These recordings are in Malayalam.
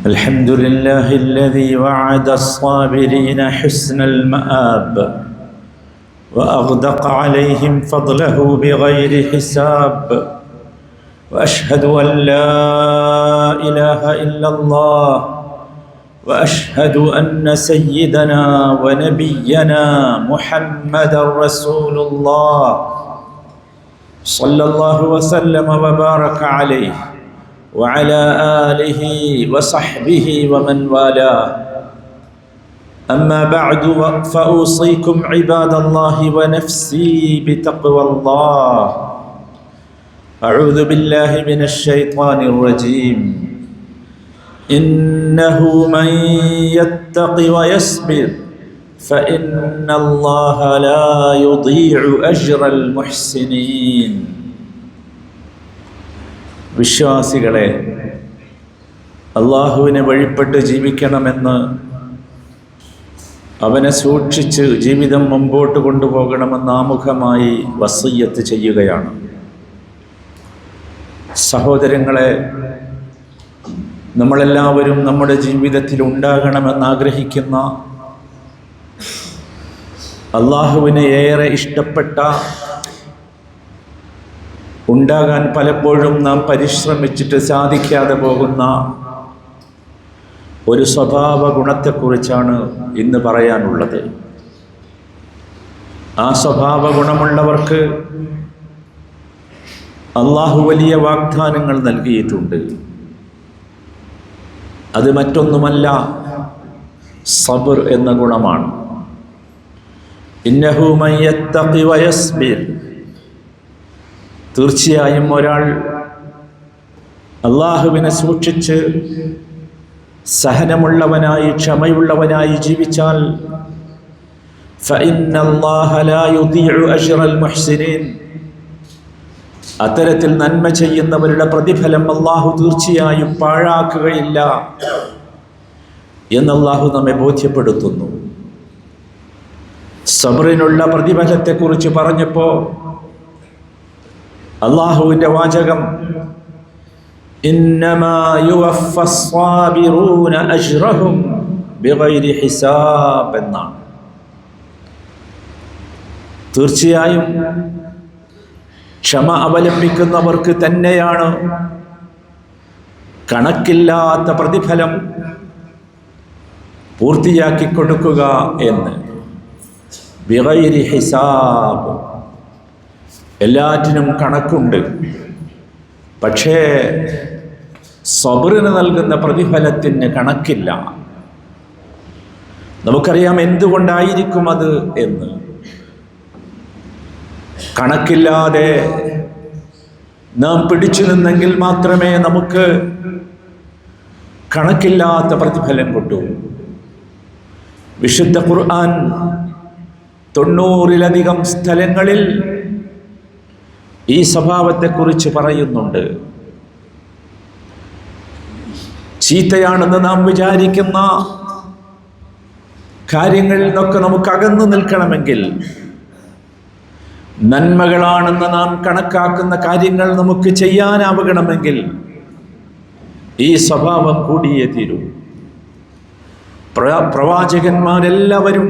الحمد لله الذي وعد الصابرين حسن المآب وأغدق عليهم فضله بغير حساب، وأشهد أن لا إله إلا الله، وأشهد أن سيدنا ونبينا محمدا رسول الله صلى الله وسلم وبارك عليه وعلى آله وصحبه ومن والاه. أما بعد فأوصيكم عباد الله ونفسي بتقوى الله. أعوذ بالله من الشيطان الرجيم. إنه من يتق ويصبر فإن الله لا يضيع أجر المحسنين. വിശ്വാസികളെ, അള്ളാഹുവിനെ വഴിപ്പെട്ട് ജീവിക്കണമെന്ന്, അവനെ സൂക്ഷിച്ച് ജീവിതം മുമ്പോട്ട് കൊണ്ടുപോകണമെന്ന് ആമുഖമായി വസിയ്യത്ത് ചെയ്യുകയാണ്. സഹോദരങ്ങളെ, നമ്മളെല്ലാവരും നമ്മുടെ ജീവിതത്തിൽ ഉണ്ടാകണമെന്നാഗ്രഹിക്കുന്ന, അള്ളാഹുവിനെ ഏറെ ഇഷ്ടപ്പെട്ട, ഉണ്ടാകാൻ പലപ്പോഴും നാം പരിശ്രമിച്ചിട്ട് സാധിക്കാതെ പോകുന്ന ഒരു സ്വഭാവ ഗുണത്തെക്കുറിച്ചാണ് ഇന്ന് പറയാനുള്ളത്. ആ സ്വഭാവ ഗുണമുള്ളവർക്ക് അള്ളാഹു വലിയ വാഗ്ദാനങ്ങൾ നൽകിയിട്ടുണ്ട്. അത് മറ്റൊന്നുമല്ല, സബ്ർ എന്ന ഗുണമാണ്. ഇന്നഹു മൻ യത്തഖി വയസ്ബിർ, തീർച്ചയായും ഒരാൾ അള്ളാഹുവിനെ സൂക്ഷിച്ച് സഹനമുള്ളവനായി ക്ഷമയുള്ളവനായി ജീവിച്ചാൽ ഫഇന്നല്ലാഹ ലാ യുദീഉ അജ്റൽ മുഹ്സിനീൻ, അത്തരത്തിൽ നന്മ ചെയ്യുന്നവരുടെ പ്രതിഫലം അള്ളാഹു തീർച്ചയായും പാഴാക്കുകയില്ല എന്ന് അള്ളാഹു നമ്മെ ബോധ്യപ്പെടുത്തുന്നു. സബ്റിനുള്ള പ്രതിഫലത്തെക്കുറിച്ച് പറഞ്ഞപ്പോൾ അള്ളാഹുവിൻ്റെ വാചകം ഇന്നമാ യുവഫസ്സാബിറൂന അജ്റഹും ബിഗൈരി ഹിസാബ് എന്നാണ്. തീർച്ചയായും ക്ഷമ അവലംബിക്കുന്നവർക്ക് തന്നെയാണ് കണക്കില്ലാത്ത പ്രതിഫലം പൂർത്തിയാക്കി കൊടുക്കുക എന്ന്. ബിഗൈരി ഹിസാബ്, എല്ലാറ്റിനും കണക്കുണ്ട്. പക്ഷേ സബ്റിന് നൽകുന്ന പ്രതിഫലത്തിന് കണക്കില്ല. നമുക്കറിയാം എന്തുകൊണ്ടായിരിക്കും അത് എന്ന്. കണക്കില്ലാതെ നാം പിടിച്ചു നിന്നെങ്കിൽ മാത്രമേ നമുക്ക് കണക്കില്ലാത്ത പ്രതിഫലം കിട്ടൂ. വിശുദ്ധ ഖുർആൻ 90-ലധികം സ്ഥലങ്ങളിൽ ഈ സ്വഭാവത്തെക്കുറിച്ച് പറയുന്നുണ്ട്. ചീത്തയാണെന്ന് നാം വിചാരിക്കുന്ന കാര്യങ്ങളിൽ നിന്നൊക്കെ നമുക്ക് അകന്നു നിൽക്കണമെങ്കിൽ, നന്മകളാണെന്ന് നാം കണക്കാക്കുന്ന കാര്യങ്ങൾ നമുക്ക് ചെയ്യാനാവണമെങ്കിൽ ഈ സ്വഭാവം കൂടിയേ തീരൂ. പ്രവാചകന്മാരെല്ലാവരും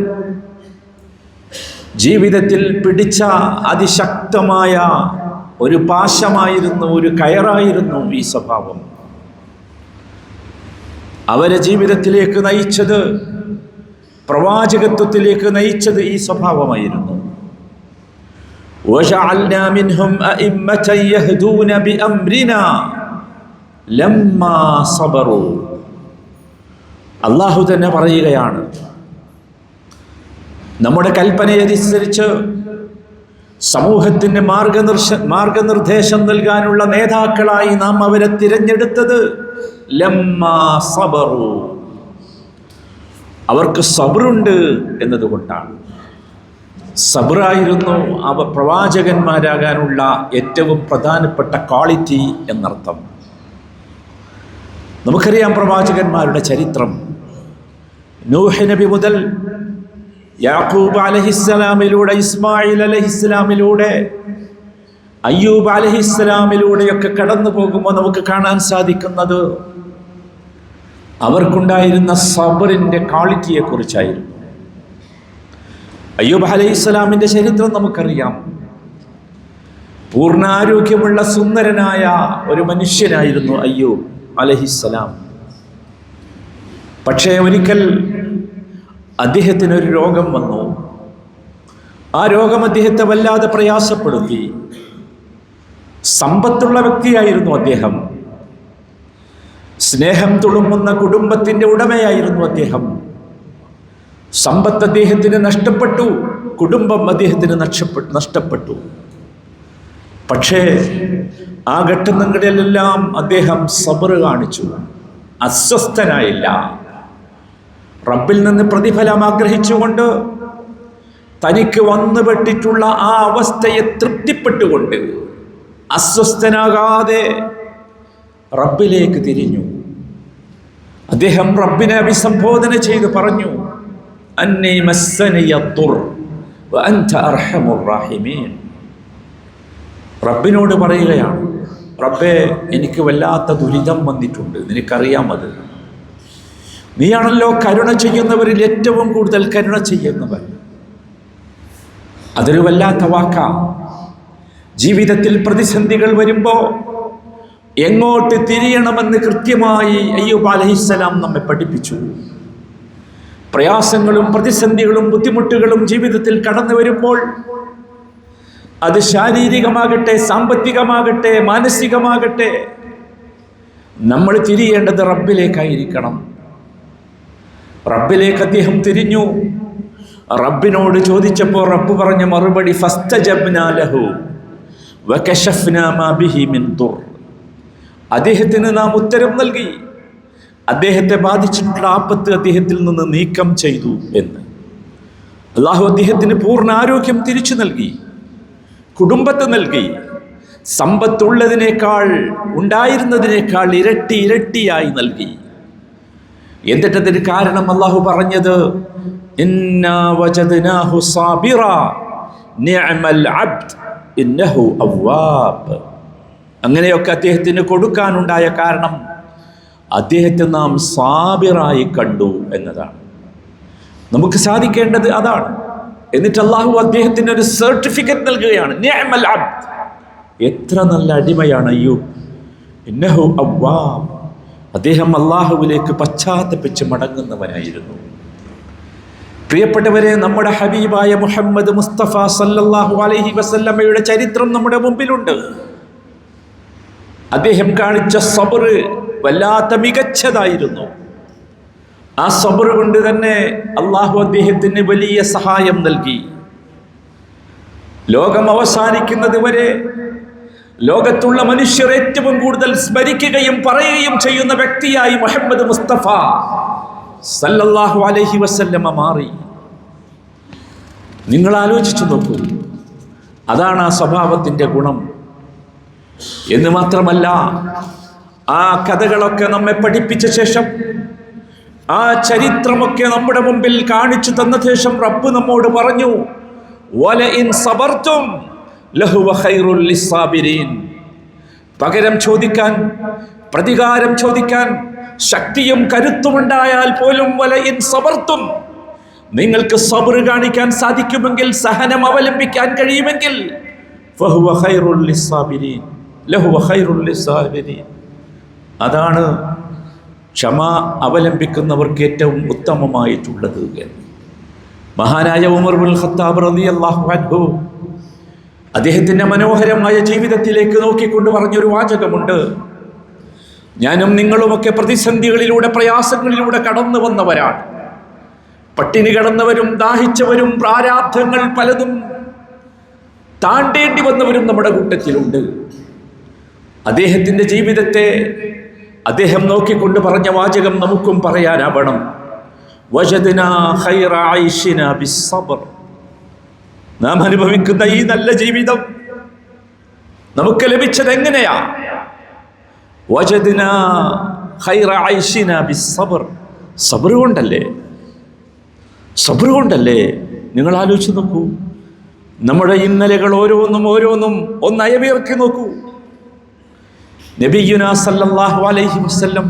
ജീവിതത്തിൽ പിടിച്ച അതിശക്തമായ ഒരു പാശമായിരുന്നു, ഒരു കയറായിരുന്നു ഈ സ്വഭാവം. അവരെ ജീവിതത്തിലേക്ക് നയിച്ചത്, പ്രവാചകത്വത്തിലേക്ക് നയിച്ചത് ഈ സ്വഭാവമായിരുന്നു. വജഅൽനാ മിൻഹും അഇമ്മതൻ യഹ്ദൂന ബിഅംരിനാ ലമ്മാ സബറു. അല്ലാഹു തന്നെ പറയുകയാണ്, നമ്മുടെ കൽപ്പനയനുസരിച്ച് സമൂഹത്തിന് മാർഗനിർദ്ദേശം നൽകാനുള്ള നേതാക്കളായി നാം അവരെ തിരഞ്ഞെടുത്തത് ലമ്മാ സബറു, അവർക്ക് സബ്റുണ്ട് എന്നതുകൊണ്ടാണ്. സബ്റായിരുന്നു പ്രവാചകന്മാരാകാനുള്ള ഏറ്റവും പ്രധാനപ്പെട്ട ക്വാളിറ്റി എന്നർത്ഥം. നമുക്കറിയാം പ്രവാചകന്മാരുടെ ചരിത്രം. നൂഹ് നബി മുതൽ യാക്കൂബ് അലൈഹിസ്സലാമിലൂടെ, ഇസ്മായിൽ അലൈഹിസ്സലാമിലൂടെ, അയ്യൂബ് അലൈഹിസ്സലാമിലൂടെയൊക്കെ കടന്നു പോകുമ്പോൾ നമുക്ക് കാണാൻ സാധിക്കുന്നത് അവർക്കുണ്ടായിരുന്ന സബറിൻ്റെ ക്വാളിറ്റിയെക്കുറിച്ചായിരുന്നു. അയ്യൂബ് അലൈഹിസ്സലാമിൻ്റെ ചരിത്രം നമുക്കറിയാം. പൂർണ്ണാരോഗ്യമുള്ള സുന്ദരനായ ഒരു മനുഷ്യനായിരുന്നു അയ്യൂബ് അലൈഹിസ്സലാം. പക്ഷേ ഒരിക്കൽ അദ്ദേഹത്തിനൊരു രോഗം വന്നു. ആ രോഗം അദ്ദേഹത്തെ വല്ലാതെ പ്രയാസപ്പെടുത്തി. സമ്പത്തുള്ള വ്യക്തിയായിരുന്നു അദ്ദേഹം. സ്നേഹം തുളുമ്പുന്ന കുടുംബത്തിൻ്റെ ഉടമയായിരുന്നു അദ്ദേഹം. സമ്പത്ത് അദ്ദേഹത്തിന് നഷ്ടപ്പെട്ടു, കുടുംബം അദ്ദേഹത്തിന് നഷ്ടപ്പെട്ടു. പക്ഷേ ആ ഘട്ടങ്ങളിലെല്ലാം അദ്ദേഹം സബർ കാണിച്ചു, അസ്വസ്ഥനായില്ല. റബ്ബിൽ നിന്ന് പ്രതിഫലം ആഗ്രഹിച്ചുകൊണ്ട്, തനിക്ക് വന്നുപെട്ടിട്ടുള്ള ആ അവസ്ഥയെ തൃപ്തിപ്പെട്ടുകൊണ്ട് അസ്വസ്ഥനാകാതെ റബ്ബിലേക്ക് തിരിഞ്ഞു. അദ്ദേഹം റബ്ബിനെ അഭിസംബോധന ചെയ്ത് പറഞ്ഞു, അന്നീ മസ്സനിയ ദുർ വഅൻത അർഹമുർ റഹീമീൻ. റബ്ബിനോട് പറയുകയാണ്, റബ്ബേ, എനിക്ക് വല്ലാത്ത ദുരിതം വന്നിട്ടുണ്ട്, നിനക്കറിയാം അത്. നീയാണല്ലോ കരുണ ചെയ്യുന്നവരിൽ ഏറ്റവും കൂടുതൽ കരുണ ചെയ്യുന്നവർ. അതൊരു വല്ലാത്ത വാക്കാണ്. ജീവിതത്തിൽ പ്രതിസന്ധികൾ വരുമ്പോൾ എങ്ങോട്ട് തിരിയണമെന്ന് കൃത്യമായി അയ്യൂബ് അലൈഹിസ്സലാം നമ്മെ പഠിപ്പിച്ചു. പ്രയാസങ്ങളും പ്രതിസന്ധികളും ബുദ്ധിമുട്ടുകളും ജീവിതത്തിൽ കടന്നു വരുമ്പോൾ, അത് ശാരീരികമാകട്ടെ, സാമ്പത്തികമാകട്ടെ, മാനസികമാകട്ടെ, നമ്മൾ തിരിയേണ്ടത് റബ്ബിലേക്കായിരിക്കണം. റബ്ബിലേക്ക് അദ്ദേഹം തിരിഞ്ഞു. റബ്ബിനോട് ചോദിച്ചപ്പോൾ റബ്ബ് പറഞ്ഞ മറുപടി, ഫസ്തജബ്നാ ലഹു വകശഫ്നാ മാ ബിഹി മിൻ ദുർ. അദ്ദേഹത്തിന് നാം ഉത്തരം നൽകി, അദ്ദേഹത്തെ ബാധിച്ചിട്ടുള്ള ആപത്ത് അദ്ദേഹത്തിൽ നിന്ന് നീക്കം ചെയ്തു എന്ന്. അല്ലാഹു അദ്ദേഹത്തിന് പൂർണ്ണ ആരോഗ്യം തിരിച്ചു നൽകി, കുടുംബത്തെ നൽകി. സമ്പത്തുള്ളതിനേക്കാൾ, ഉണ്ടായിരുന്നതിനേക്കാൾ ഇരട്ടിയായി നൽകി. എന്നിട്ടതിന് കാരണം അല്ലാഹു പറഞ്ഞത്, ഇന്നാ വജദ്നാഹു സാബിറ നിഅമൽ അബ്ദ് ഇന്നഹു അവ്വാബ്. അങ്ങനെയൊക്കെ അദ്ദേഹത്തിന് കൊടുക്കാനുണ്ടായ കാരണം അദ്ദേഹത്തെ നാം സാബിറായി കണ്ടു എന്നതാണ്. നമുക്ക് സാധിക്കേണ്ടത് അതാണ്. എന്നിട്ട് അല്ലാഹു അദ്ദേഹത്തിന് ഒരു സർട്ടിഫിക്കറ്റ് നൽകുകയാണ്, നിഅമൽ അബ്ദ്, എത്ര നല്ല അടിമയാണ് അയ്യൂബ്, ഇന്നഹു അവ്വാബ്. അദ്ദേഹം അല്ലാഹുവിലേക്ക് പശ്ചാത്തപിച്ച് മടങ്ങുന്നവനായിരുന്നു. പ്രിയപ്പെട്ടവരെ, നമ്മുടെ ഹബീബായ മുഹമ്മദ് മുസ്തഫ സല്ലല്ലാഹു അലൈഹി വസല്ലമയുടെ ചരിത്രം നമ്മുടെ മുമ്പിലുണ്ട്. അദ്ദേഹം കാണിച്ച സബർ വല്ലാത്ത മികച്ചതായിരുന്നു. ആ സബർ കൊണ്ട് തന്നെ അല്ലാഹു അദ്ദേഹത്തിന് വലിയ സഹായം നൽകി. ലോകം അവസാനിക്കുന്നത് വരെ ലോകത്തുള്ള മനുഷ്യർ ഏറ്റവും കൂടുതൽ സ്മരിക്കുകയും പറയുകയും ചെയ്യുന്ന വ്യക്തിയായി മുഹമ്മദ് മുസ്തഫ സല്ലല്ലാഹു അലൈഹി വസല്ലമ മാറി. നിങ്ങൾ ആലോചിച്ചു നോക്കൂ, അതാണ് ആ സ്വഭാവത്തിൻ്റെ ഗുണം. എന്ന് മാത്രമല്ല, ആ കഥകളൊക്കെ നമ്മെ പഠിപ്പിച്ച ശേഷം, ആ ചരിത്രമൊക്കെ നമ്മുടെ മുമ്പിൽ കാണിച്ചു തന്ന ശേഷം റബ്ബ് നമ്മോട് പറഞ്ഞു, വലഇൻ സബർതും ലഹുവ ഖൈറുൽ ലിസ്സാബിരീൻ. പകരം ചോദിക്കാൻ, പ്രതികാരം ചോദിക്കാൻ ശക്തിയും കരുത്തുമുണ്ടായാൽ പോലും വലഇൻ സബർതും, നിങ്ങൾക്ക് സബർ കാണിക്കാൻ സാധിക്കുമെങ്കിൽ, സഹനം അവലംബിക്കാൻ കഴിയുമെങ്കിൽ, ഫഹുവ ഖൈറുൽ ലിസ്സാബിരീൻ ലഹുവ ഖൈറുൽ ലിസ്സാബിരീൻ. അതാണ് ക്ഷമ അവലംബിക്കുന്നവർക്ക് ഏറ്റവും ഉത്തമമായിട്ടുള്ളത് എന്ന് മഹാനായ ഉമർ ഇബ്നുൽ ഖത്താബ് റളിയല്ലാഹു അൻഹു അദ്ദേഹത്തിൻ്റെ മനോഹരമായ ജീവിതത്തിലേക്ക് നോക്കിക്കൊണ്ട് പറഞ്ഞൊരു വാചകമുണ്ട്, ഞാനും നിങ്ങളുമൊക്കെ പ്രതിസന്ധികളിലൂടെ, പ്രയാസങ്ങളിലൂടെ കടന്നു വന്നവരാണ്. പട്ടിണി കിടന്നവരും, ദാഹിച്ചവരും, പ്രാരാബ്ധങ്ങൾ പലതും താണ്ടേണ്ടി വന്നവരും നമ്മുടെ കൂട്ടത്തിലുണ്ട്. അദ്ദേഹത്തിൻ്റെ ജീവിതത്തെ അദ്ദേഹം നോക്കിക്കൊണ്ട് പറഞ്ഞ വാചകം നമുക്കും പറയാനാവണം, വജദ്നാ ഖൈറ ഐശിനാ ബിസ്സബ്ർ. നാം അനുഭവിക്കുന്ന ഈ നല്ല ജീവിതം നമുക്ക് ലഭിച്ചത് എങ്ങനെയാ? വജദ്നാ ഖൈറ ഐശിനാ ബിസ്സബ്ർ. സബ്ർ കൊണ്ടല്ലേ, സബ്ർ കൊണ്ടല്ലേ. നിങ്ങൾ ആലോചിച്ച് നോക്കൂ, നമ്മുടെ ഇന്നലകൾ ഓരോന്നും ഒന്ന് അയവിറക്കി നോക്കൂ. നബിയുനാ സല്ലല്ലാഹു അലൈഹി വസല്ലം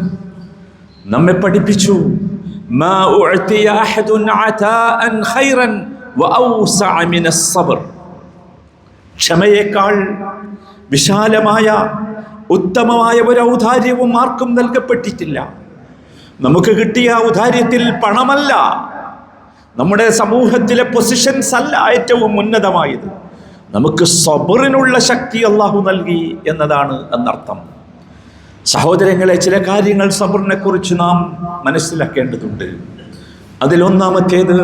നമ്മെ പഠിപ്പിച്ചു മാ ഉഅതിയ അഹദുൻ അതാഅൻ ഖൈറൻ വഔസഅ മിനസ് സബ്ർ. ക്ഷമയേക്കാൾ വിശാലമായ ഉത്തമമായ ഒരു ഔദാര്യവും ആർക്കും നൽകപ്പെട്ടിട്ടില്ല. നമുക്ക് കിട്ടിയ ഔദാര്യത്തിൽ പണമല്ല, നമ്മുടെ സമൂഹത്തിലെ പൊസിഷൻസ് അല്ല ഏറ്റവും ഉന്നതമായത്. നമുക്ക് സബറിനുള്ള ശക്തി അള്ളാഹു നൽകി എന്നതാണ് എന്നർത്ഥം. സഹോദരങ്ങളെ, ചില കാര്യങ്ങൾ സബറിനെ കുറിച്ച് നാം മനസ്സിലാക്കേണ്ടതുണ്ട്. അതിലൊന്നാമത്തേത്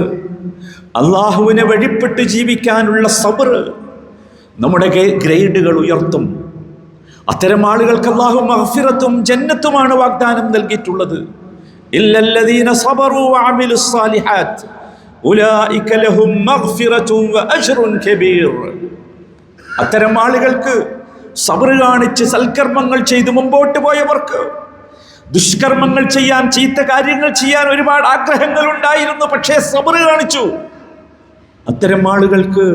അള്ളാഹുവിനെ വഴിപ്പെട്ട് ജീവിക്കാനുള്ള സബർ നമ്മുടെ ഗ്രേഡുകൾ ഉയർത്തും. അത്തരം ആളുകൾക്ക് അള്ളാഹു മഗ്ഫിറത്തും ജന്നത്തുമാണ് വാഗ്ദാനം നൽകിയിട്ടുള്ളത്. ഇല്ലല്ലദീന സബറു വഅമിലുസ് സാലിഹാത്ത് ഉലൈക ലഹും മഗ്ഫിറത്തും വഅജ്റുൻ കബീർ. അത്തരം ആളുകൾക്ക്, സബർ കാണിച്ച് സൽക്കർമ്മങ്ങൾ ചെയ്ത് മുമ്പോട്ട് പോയവർക്ക്, ദുഷ്കർമ്മങ്ങൾ ചെയ്യാൻ, ചീത്ത കാര്യങ്ങൾ ചെയ്യാൻ ഒരുപാട് ആഗ്രഹങ്ങൾ ഉണ്ടായിരുന്നു, പക്ഷേ സബർ കാണിച്ചു. അത്തരം ആളുകൾക്ക്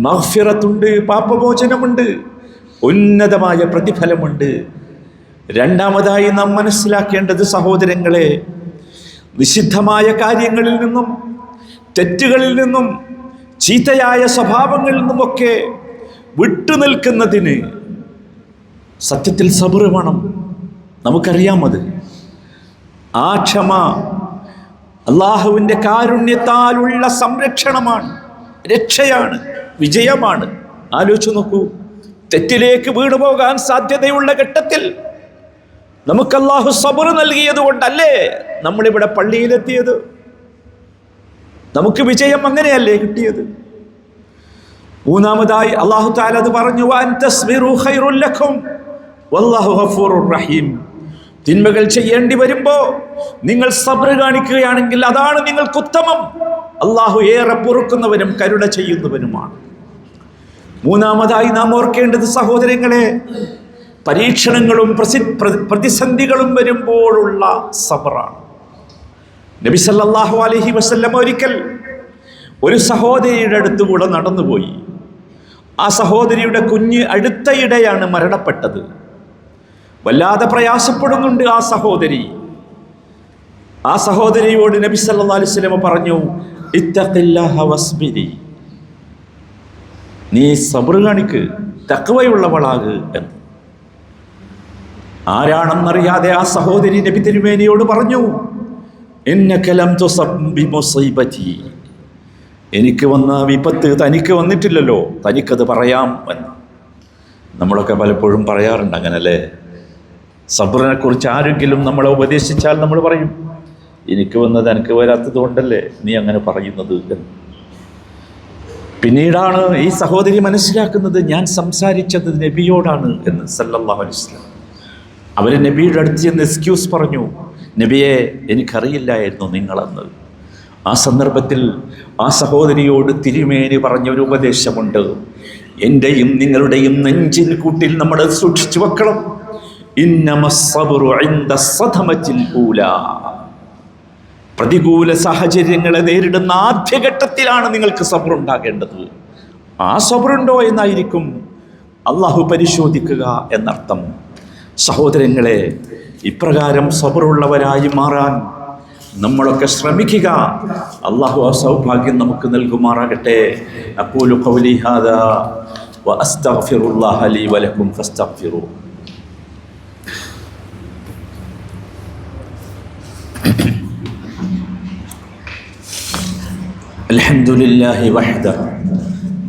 മഗ്ഫിറത്തുണ്ട്, പാപമോചനമുണ്ട്, ഉന്നതമായ പ്രതിഫലമുണ്ട്. രണ്ടാമതായി നാം മനസ്സിലാക്കേണ്ടത് സഹോദരങ്ങളെ, നിഷിദ്ധമായ കാര്യങ്ങളിൽ നിന്നും, തെറ്റുകളിൽ നിന്നും, ചീത്തയായ സ്വഭാവങ്ങളിൽ നിന്നുമൊക്കെ വിട്ടുനിൽക്കുന്നതിന് സത്യത്തിൽ സബർ വേണം. നമുക്കറിയാമത്. ആ ക്ഷമ അള്ളാഹുവിൻ്റെ കാരുണ്യത്താലുള്ള സംരക്ഷണമാണ്, രക്ഷയാണ്, വിജയമാണ്. ആലോചിച്ചു നോക്കൂ, തെറ്റിലേക്ക് വീണുപോകാൻ സാധ്യതയുള്ള ഘട്ടത്തിൽ നമുക്ക് അള്ളാഹു സബർ നൽകിയത് കൊണ്ടല്ലേ നമ്മളിവിടെ പള്ളിയിലെത്തിയത്? നമുക്ക് വിജയം അങ്ങനെയല്ലേ കിട്ടിയത്? മൂന്നാമതായി അള്ളാഹു തആല അത് പറഞ്ഞു, വഅൻ തസ്ബിറു ഖൈറുൽ ലക്കും വല്ലാഹു ഗഫൂറുർ റഹീം. തിന്മകൾ ചെയ്യേണ്ടി വരുമ്പോൾ നിങ്ങൾ സബ്ർ കാണിക്കുകയാണെങ്കിൽ അതാണ് നിങ്ങൾക്ക് ഉത്തമം. അള്ളാഹു ഏറെ പൊറുക്കുന്നവനും കരുണ ചെയ്യുന്നവനുമാണ്. മൂന്നാമതായി നാം ഓർക്കേണ്ടത് സഹോദരങ്ങളെ, പരീക്ഷണങ്ങളും പ്രതിസന്ധികളും വരുമ്പോഴുള്ള സബറാണ്. നബി സല്ലല്ലാഹു അലൈഹി വസല്ലം ഒരിക്കൽ ഒരു സഹോദരിയുടെ അടുത്തുകൂടെ നടന്നുപോയി. ആ സഹോദരിയുടെ കുഞ്ഞ് അടുത്തയിടെയാണ് മരണപ്പെട്ടത്. വല്ലാതെ പ്രയാസപ്പെടുന്നുണ്ട് ആ സഹോദരി. ആ സഹോദരിയോട് നബി സല്ലല്ലാഹു അലൈഹി വസല്ലം പറഞ്ഞു, ഇത്തഖില്ലാഹ വസ്ബിരി, നീ സബ്ർ കാണിക്ക്, തഖ്വയുള്ളവളാക് എന്ന്. ആരാണെന്നറിയാതെ ആ സഹോദരി നബി തിരുമേനിയോട് പറഞ്ഞു, ഇന്നക ലം തുസബ് ബിമുസീബതി, എനിക്ക് വന്ന വിപത്ത് തനിക്ക് വന്നിട്ടില്ലല്ലോ, തനിക്കത് പറയാം എന്ന്. നമ്മളൊക്കെ പലപ്പോഴും പറയാറുണ്ട് അങ്ങനല്ലേ. സബ്റിനെ കുറിച്ച് ആരെങ്കിലും നമ്മളെ ഉപദേശിച്ചാൽ നമ്മൾ പറയും, എനിക്ക് വന്നത് എനിക്ക് വരാത്തത് കൊണ്ടല്ലേ നീ അങ്ങനെ പറയുന്നത് എന്ന്. പിന്നീടാണ് ഈ സഹോദരി മനസ്സിലാക്കുന്നത്, ഞാൻ സംസാരിച്ചത് നബിയോടാണ് എന്ന് സല്ലല്ലാഹു അലൈഹി വസല്ലം. അവർ നബിയുടെ അടുത്ത് ചെന്ന് എക്സ്ക്യൂസ് പറഞ്ഞു, നബിയെ, എനിക്കറിയില്ലായിരുന്നു നിങ്ങളെന്ന്. ആ സന്ദർഭത്തിൽ ആ സഹോദരിയോട് തിരുമേനി പറഞ്ഞൊരു ഉപദേശമുണ്ട്, എൻ്റെയും നിങ്ങളുടെയും നെഞ്ചിൻ കൂട്ടിൽ നമ്മൾ സൂക്ഷിച്ചു വെക്കണം. ഇന്നമസ്സബ്റു ഇൻദ സദമത്തിൽ ഊലാ, പ്രതികൂല സാഹചര്യങ്ങളെ നേരിടുന്ന ആദ്യഘട്ടത്തിലാണ് നിങ്ങൾക്ക് സബ്ർ ഉണ്ടാകേണ്ടത്. ആ സബ്റുണ്ടോ എന്നായിരിക്കും അള്ളാഹു പരിശോധിക്കുക എന്നർത്ഥം. സഹോദരങ്ങളെ, ഇപ്രകാരം സബ്റുള്ളവരായി മാറാൻ നമ്മളൊക്കെ ശ്രമിക്കുക. അള്ളാഹു ആ സൗഭാഗ്യം നമുക്ക് നൽകുമാറാകട്ടെ. അഖൂലു ഖൗലി ഹാദാ വഅസ്തഗ്ഫിറുല്ലാഹ ലീ വലക്കും ഫസ്തഗ്ഫിറൂ. അൽഹംദുലില്ലാഹി വഹ്ദഹു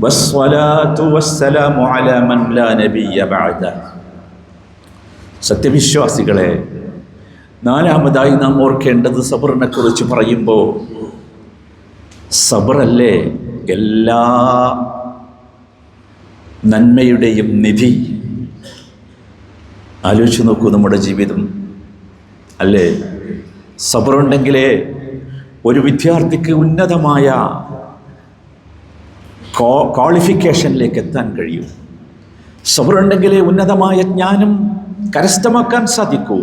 വസ്സലാത്തു വസ്സലാമു അലാ മൻ ലാ നബിയ്യ ബഅദഹു. സത്യവിശ്വാസികളെ, നാലാമതായി നാം ഓർക്കേണ്ടത് സബറിനെ കുറിച്ച് പറയുമ്പോൾ, സബറല്ലേ എല്ലാ നന്മയുടെയും നിധി. ആലോചിച്ച് നോക്കൂ നമ്മുടെ ജീവിതം, അല്ലേ? സബറുണ്ടെങ്കിലേ ഒരു വിദ്യാർത്ഥിക്ക് ഉന്നതമായ ക്വാളിഫിക്കേഷനിലേക്ക് എത്താൻ കഴിയും. സബറുണ്ടെങ്കിലേ ഉന്നതമായ ജ്ഞാനം കരസ്ഥമാക്കാൻ സാധിക്കൂ.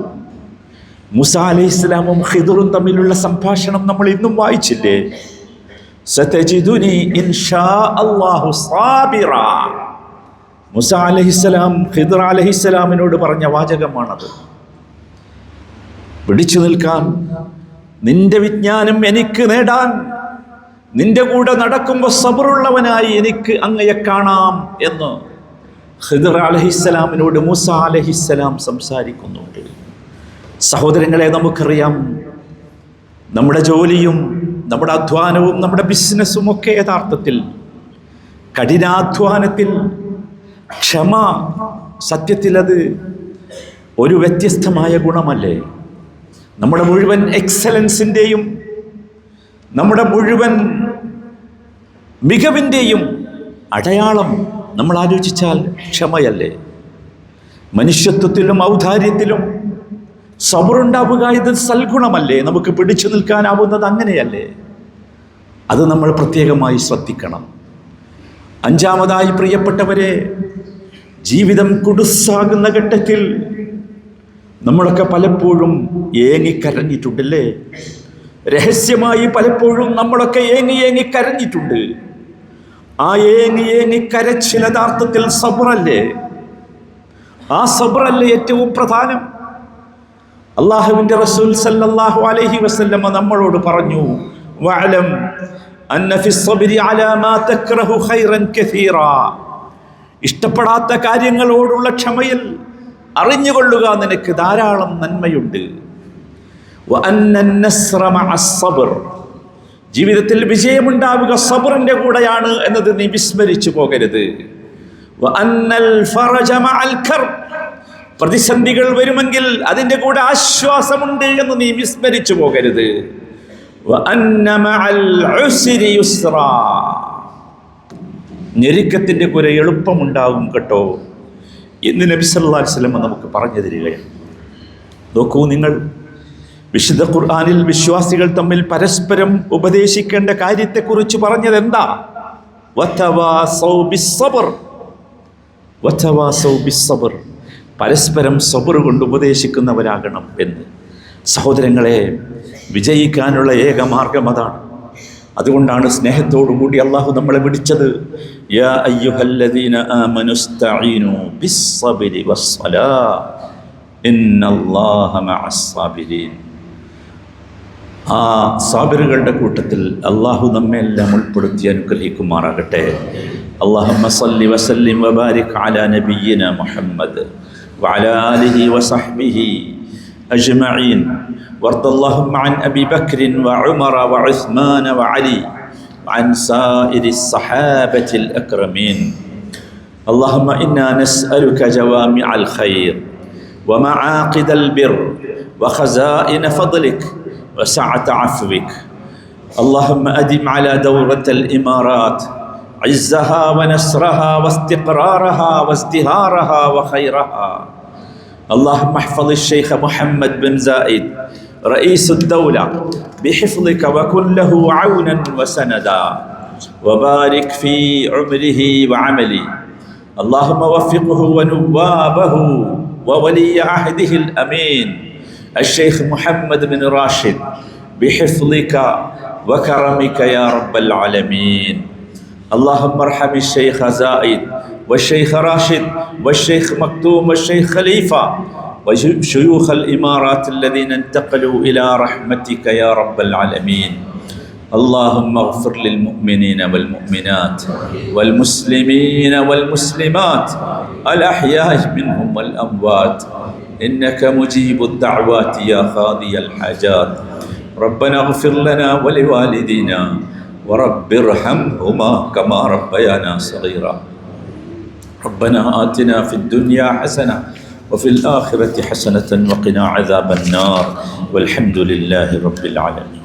മൂസ അലൈഹിസ്സലാമും ഖിദറും തമ്മിലുള്ള സംഭാഷണം നമ്മൾ ഇന്നും വായിച്ചില്ലേ? സതജിദുനി ഇൻഷാ അല്ലാഹു സാബിറ. മൂസ അലൈഹിസ്സലാം ഖിദർ അലൈഹിസ്സലാമിനോട് പറഞ്ഞ വാചകമാണത്. പിടിച്ചു നിൽക്കാൻ, നിന്റെ വിജ്ഞാനം എനിക്ക് നേടാൻ, നിന്റെ കൂടെ നടക്കുമ്പോൾ സബറുള്ളവനായി എനിക്ക് അങ്ങയെ കാണാം എന്ന് ഖിദ്ർ അലൈഹിസ്സലാമിനോട് മൂസ അലൈഹിസ്സലാം സംസാരിക്കുന്നുണ്ട്. സഹോദരങ്ങളെ, നമുക്കറിയാം നമ്മുടെ ജോലിയും നമ്മുടെ അധ്വാനവും നമ്മുടെ ബിസിനസ്സും ഒക്കെ യഥാർത്ഥത്തിൽ കഠിനാധ്വാനത്തിൽ ക്ഷമ, സത്യത്തിൽ അത് ഒരു വ്യത്യസ്തമായ ഗുണമല്ലേ? നമ്മുടെ മുഴുവൻ എക്സലൻസിൻ്റെയും നമ്മുടെ മുഴുവൻ മികവിൻ്റെയും അടയാളം നമ്മൾ ആലോചിച്ചാൽ ക്ഷമയല്ലേ? മനുഷ്യത്വത്തിലും ഔദാര്യത്തിലും സബറുണ്ടാവുക ഇത് സൽഗുണമല്ലേ? നമുക്ക് പിടിച്ചു നിൽക്കാനാവുന്നത് അങ്ങനെയല്ലേ? അത് നമ്മൾ പ്രത്യേകമായി ശ്രദ്ധിക്കണം. അഞ്ചാമതായി, പ്രിയപ്പെട്ടവരെ, ജീവിതം കുടുസാകുന്ന ഘട്ടത്തിൽ നമ്മളൊക്കെ പലപ്പോഴും ഏങ്ങിക്കരഞ്ഞിട്ടുണ്ടല്ലേ? രഹസ്യമായി പലപ്പോഴും നമ്മളൊക്കെ ഏങ്ങി കരഞ്ഞിട്ടുണ്ട്. ആ ഏങ്ങി കരച്ചിൽ യഥാർത്ഥത്തിൽ സബറല്ലേ? ആ സബറല്ലേ ഏറ്റവും പ്രധാനം? അല്ലാഹുവിൻ്റെ റസൂൽ സല്ലല്ലാഹു അലൈഹി വസല്ലമ നമ്മളോട് പറഞ്ഞു, വഅലം അന്ന ഫിസ്സബ്രി അലാ മാ തക്റഹു ഖൈറൻ കസീറാ. ഇഷ്ടപ്പെടാത്ത കാര്യങ്ങളോടുള്ള ക്ഷമയിൽ അറിഞ്ഞുകൊള്ളുക, നിനക്ക് ധാരാളം നന്മയുണ്ട്. വഅന്നൻ നസ്റ മഅസ് സബ്ർ. ജീവിതത്തിൽ വിജയമുണ്ടാവുക സബറിന്റെ കൂടെയാണ് എന്നത് നീ വിസ്മരിച്ചു പോകരുത്. വഅന്നൽ ഫറജ മഅൽ കർബ്. പ്രതിസന്ധികൾ വരുമെങ്കിൽ അതിൻ്റെ കൂടെ ആശ്വാസമുണ്ട് എന്ന് നീ വിസ്മരിച്ചു പോകരുത്. വഅന്ന മഅൽ ഉസ്രി യുസ്റാ. ഞെരുക്കത്തിൻ്റെ കൂടെ എളുപ്പമുണ്ടാകും കേട്ടോ എന്ന് നബി സല്ലല്ലാഹു അലൈഹി വസല്ലം നമുക്ക് പറഞ്ഞു തരികയാണ്. നോക്കൂ നിങ്ങൾ, വിശുദ്ധ ഖുർആനിൽ വിശ്വാസികൾ തമ്മിൽ പരസ്പരം ഉപദേശിക്കേണ്ട കാര്യത്തെക്കുറിച്ച് പറഞ്ഞത് എന്താ? വതവാസൗ ബിസ്സബ്ർ. വതവാസൗ ബിസ്സബ്ർ. പരസ്പരം സബർ കൊണ്ട് ഉപദേശിക്കുന്നവരാകണം എന്ന്. സഹോദരങ്ങളെ, വിജയിക്കാനുള്ള ഏക മാർഗം അതാണ്. അതുകൊണ്ടാണ് സ്നേഹത്തോടു കൂടി അള്ളാഹു നമ്മളെ വിളിച്ചത്. യാ അയ്യുഹല്ലദീന ആമനു സ്തഈനു ബിസ്സബ്രി വസ്സലാ ഇന്നല്ലാഹ മഅസ്സാബിരീൻ. ആ സാബിറുകളുടെ കൂട്ടത്തിൽ അള്ളാഹു നമ്മെ എല്ലാം ഉൾപ്പെടുത്തി അനുഗ്രഹിക്കുമാറാകട്ടെ. അല്ലാഹുമ്മ സല്ലി വസല്ലിം വബാരിക് അലാ നബിയ്യിന മുഹമ്മദ് വഅലാ ആലിഹി വസഹ്ബിഹി അജ്മഈൻ. وارض اللهم عن أبي بكر وعمر وعثمان وعلي وعن سائر الصحابة الأكرمين. اللهم إنا نسألك جوامع الخير ومعاقد البر وخزائن فضلك وسعة عفوك. اللهم أدم على دورة الإمارات عزها ونصرها واستقرارها وازدهارها وخيرها. اللهم احفظ الشيخ محمد بن زايد رئيس الدولة بحفظك وكن له عونا وسندا وبارك في عمره وعمله. اللهم وفقه ونوابه وولي عهده الأمين الشيخ محمد بن راشد بحفظك وكرمك يا رب العالمين. اللهم ارحم الشيخ زايد والشيخ راشد والشيخ مكتوم والشيخ خليفة وشيوخ الإمارات الذين انتقلوا إلى رحمتك يا رب العالمين. اللهم اغفر للمؤمنين والمؤمنات والمسلمين والمسلمات الأحياء منهم والأموات إنك مجيب الدعوات يا قاضي الحاجات. ربنا اغفر لنا ولوالدينا ورب ارحمهما كما ربيانا صغيرا. ربنا آتنا في الدنيا حسنة وفي الآخرة حسنة وقنا عذاب النار والحمد لله رب العالمين.